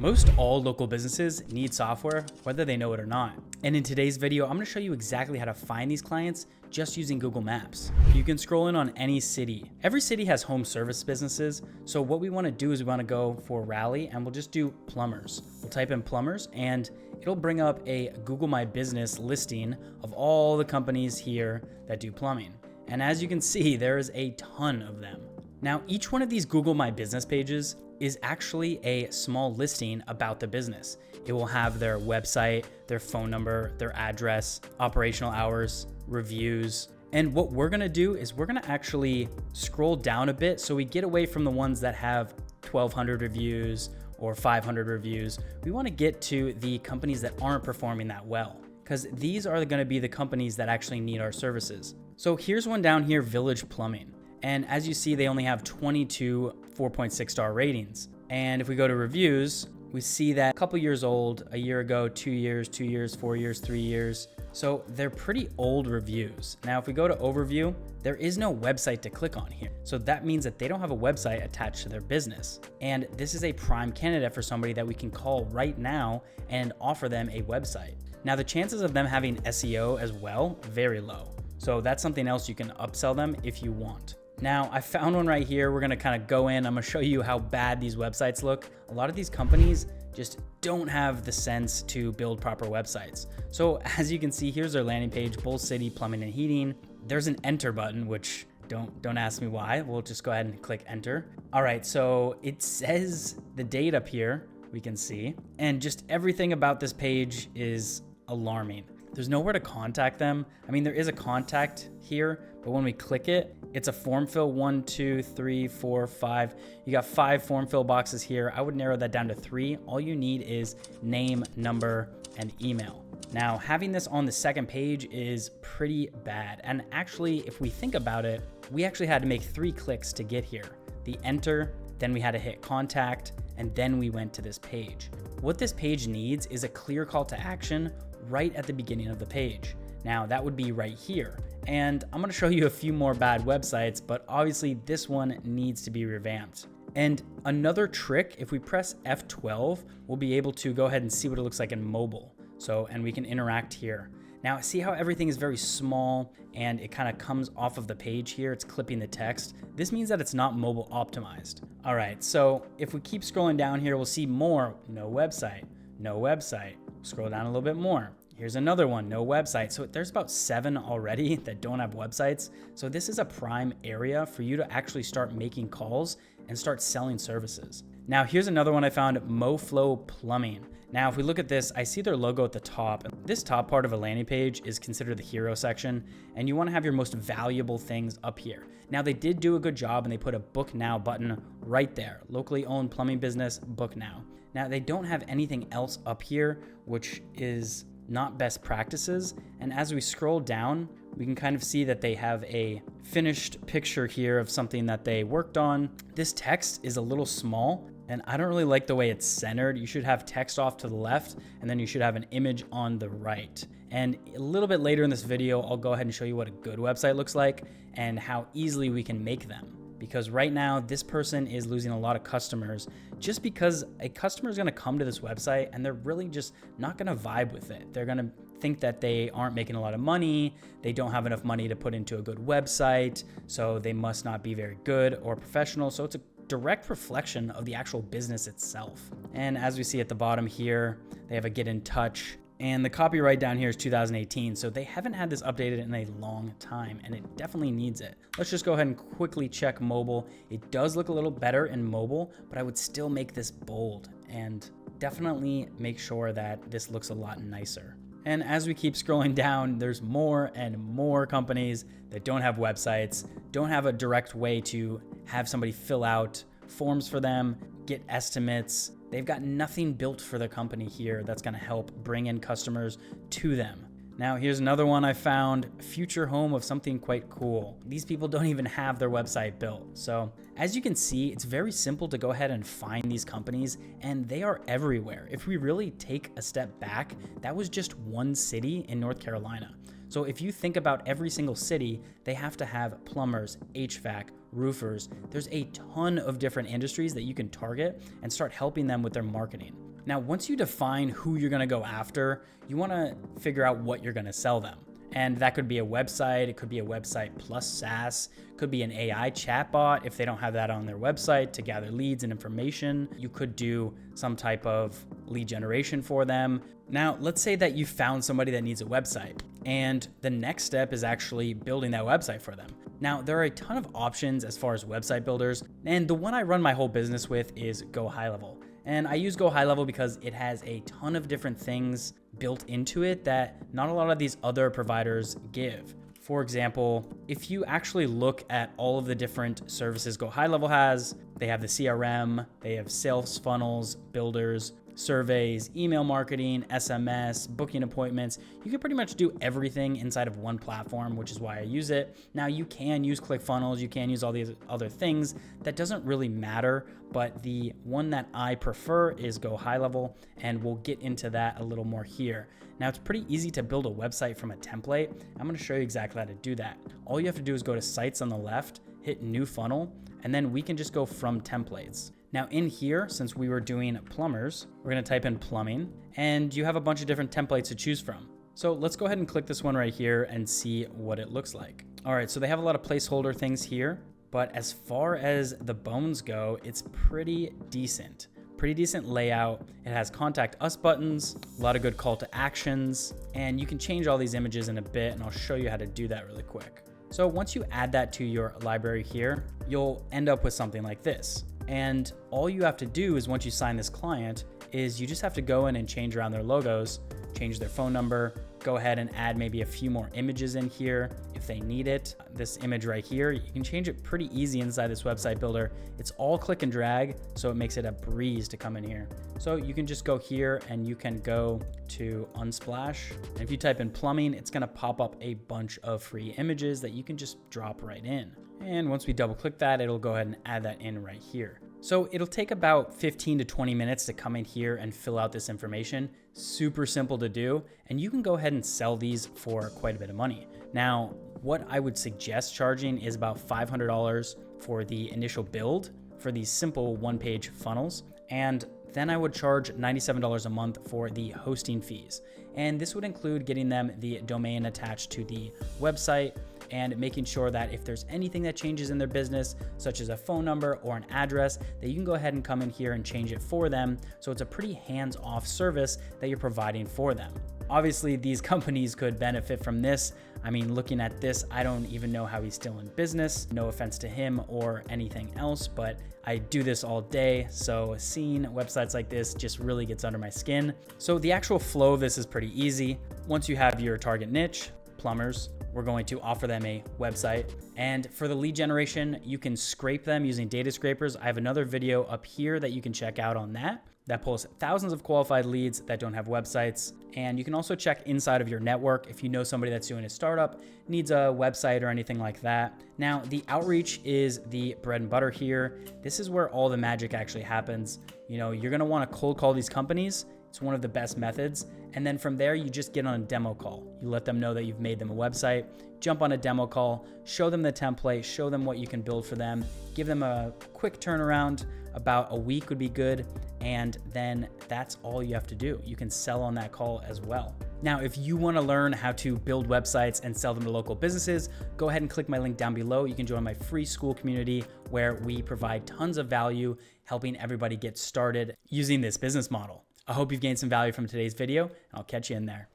Most all local businesses need software, whether they know it or not. And in today's video, I'm gonna show you exactly how to find these clients just using Google Maps. You can scroll in on any city. Every city has home service businesses. So what we wanna do is we wanna go for Raleigh and we'll just do plumbers. We'll type in plumbers and it'll bring up a Google My Business listing of all the companies here that do plumbing. And as you can see, there is a ton of them. Now, each one of these Google My Business pages is actually a small listing about the business. It will have their website, their phone number, their address, operational hours, reviews. And what we're gonna do is we're gonna actually scroll down a bit so we get away from the ones that have 1,200 reviews or 500 reviews. We wanna get to the companies that aren't performing that well, because these are gonna be the companies that actually need our services. So here's one down here, Village Plumbing. And as you see, they only have 22 4.6 star ratings. And if we go to reviews, we see that a couple years old, a year ago, 2 years, 2 years, 4 years, 3 years. So they're pretty old reviews. Now, if we go to overview, there is no website to click on here. So that means that they don't have a website attached to their business. And this is a prime candidate for somebody that we can call right now and offer them a website. Now, the chances of them having SEO as well, very low. So that's something else you can upsell them if you want. Now, I found one right here. We're gonna kind of go in. I'm gonna show you how bad these websites look. A lot of these companies just don't have the sense to build proper websites. So as you can see, here's their landing page, Bull City Plumbing and Heating. There's an enter button, which don't ask me why. We'll just go ahead and click enter. All right, so it says the date up here, we can see, and just everything about this page is alarming. There's nowhere to contact them. I mean, there is a contact here, but when we click it, it's a form fill 1, 2, 3, 4, 5. You got 5 form fill boxes here. I would narrow that down to 3. All you need is name, number, and email. Now, having this on the second page is pretty bad. And actually, if we think about it, we actually had to make 3 clicks to get here. The enter, then we had to hit contact, and then we went to this page. What this page needs is a clear call to action right at the beginning of the page. Now that would be right here. And I'm gonna show you a few more bad websites, but obviously this one needs to be revamped. And another trick, if we press F12, we'll be able to go ahead and see what it looks like in mobile. So, and we can interact here. Now see how everything is very small and it kind of comes off of the page here. It's clipping the text. This means that it's not mobile optimized. All right, so if we keep scrolling down here, we'll see more, no website, no website. Scroll down a little bit more. Here's another one, no website. So there's about 7 already that don't have websites. So this is a prime area for you to actually start making calls and start selling services. Now here's another one I found, MoFlow Plumbing. Now, if we look at this, I see their logo at the top. This top part of a landing page is considered the hero section, and you want to have your most valuable things up here. Now, they did do a good job, and they put a book now button right there. Locally owned plumbing business, book now. Now, they don't have anything else up here, which is not best practices. And as we scroll down, we can kind of see that they have a finished picture here of something that they worked on. This text is a little small, and I don't really like the way it's centered. You should have text off to the left, and then you should have an image on the right. And a little bit later in this video, I'll go ahead and show you what a good website looks like and how easily we can make them. Because right now, this person is losing a lot of customers just because a customer is gonna come to this website and they're really just not gonna vibe with it. They're gonna think that they aren't making a lot of money, they don't have enough money to put into a good website, so they must not be very good or professional. So it's a direct reflection of the actual business itself. And as we see at the bottom here, they have a get in touch. And the copyright down here is 2018, so they haven't had this updated in a long time, and it definitely needs it. Let's just go ahead and quickly check mobile. It does look a little better in mobile, but I would still make this bold and definitely make sure that this looks a lot nicer. And as we keep scrolling down, there's more and more companies that don't have websites, don't have a direct way to have somebody fill out forms for them, get estimates. They've got nothing built for the company here that's gonna help bring in customers to them. Now here's another one I found, future home of something quite cool. These people don't even have their website built. So as you can see, it's very simple to go ahead and find these companies, and they are everywhere. If we really take a step back, that was just one city in North Carolina. So if you think about every single city, they have to have plumbers, HVAC, roofers. There's a ton of different industries that you can target and start helping them with their marketing. Now, once you define who you're gonna go after, you wanna figure out what you're gonna sell them. And that could be a website, it could be a website plus SaaS, could be an AI chatbot if they don't have that on their website to gather leads and information. You could do some type of lead generation for them. Now, let's say that you found somebody that needs a website, and the next step is actually building that website for them. Now, there are a ton of options as far as website builders, and the one I run my whole business with is Go High Level. And I use Go High Level because it has a ton of different things built into it that not a lot of these other providers give. For example, if you actually look at all of the different services Go High Level has, they have the CRM, they have sales funnels, builders, surveys, email marketing, SMS, booking appointments. You can pretty much do everything inside of one platform, which is why I use it. Now, you can use ClickFunnels, you can use all these other things. That doesn't really matter, but the one that I prefer is Go High Level, and we'll get into that a little more here. Now, it's pretty easy to build a website from a template. I'm gonna show you exactly how to do that. All you have to do is go to Sites on the left, hit New Funnel, and then we can just go from templates. Now in here, since we were doing plumbers, we're gonna type in plumbing, and you have a bunch of different templates to choose from. So let's go ahead and click this one right here and see what it looks like. All right, so they have a lot of placeholder things here, but as far as the bones go, it's pretty decent. Pretty decent layout. It has contact us buttons, a lot of good call to actions, and you can change all these images in a bit, and I'll show you how to do that really quick. So once you add that to your library here, you'll end up with something like this. And all you have to do is once you sign this client is you just have to go in and change around their logos, change their phone number, go ahead and add maybe a few more images in here if they need it. This image right here, you can change it pretty easy inside this website builder. It's all click and drag, so it makes it a breeze to come in here. So you can just go here and you can go to Unsplash. And if you type in plumbing, it's gonna pop up a bunch of free images that you can just drop right in. And once we double click that, it'll go ahead and add that in right here. So it'll take about 15 to 20 minutes to come in here and fill out this information. Super simple to do. And you can go ahead and sell these for quite a bit of money. Now, what I would suggest charging is about $500 for the initial build for these simple one-page funnels. And then I would charge $97 a month for the hosting fees. And this would include getting them the domain attached to the website and making sure that if there's anything that changes in their business, such as a phone number or an address, that you can go ahead and come in here and change it for them. So it's a pretty hands-off service that you're providing for them. Obviously, these companies could benefit from this. I mean, looking at this, I don't even know how he's still in business. No offense to him or anything else, but I do this all day. So seeing websites like this just really gets under my skin. So the actual flow of this is pretty easy. Once you have your target niche, plumbers, we're going to offer them a website. And for the lead generation, you can scrape them using data scrapers. I have another video up here that you can check out on that. That pulls thousands of qualified leads that don't have websites. And you can also check inside of your network if you know somebody that's doing a startup, needs a website or anything like that. Now, the outreach is the bread and butter here. This is where all the magic actually happens. You know, you're gonna wanna cold call these companies. It's one of the best methods. And then from there, you just get on a demo call. You let them know that you've made them a website, jump on a demo call, show them the template, show them what you can build for them, give them a quick turnaround, about a week would be good. And then that's all you have to do. You can sell on that call as well. Now, if you want to learn how to build websites and sell them to local businesses, go ahead and click my link down below. You can join my free school community where we provide tons of value, helping everybody get started using this business model. I hope you've gained some value from today's video, and I'll catch you in there.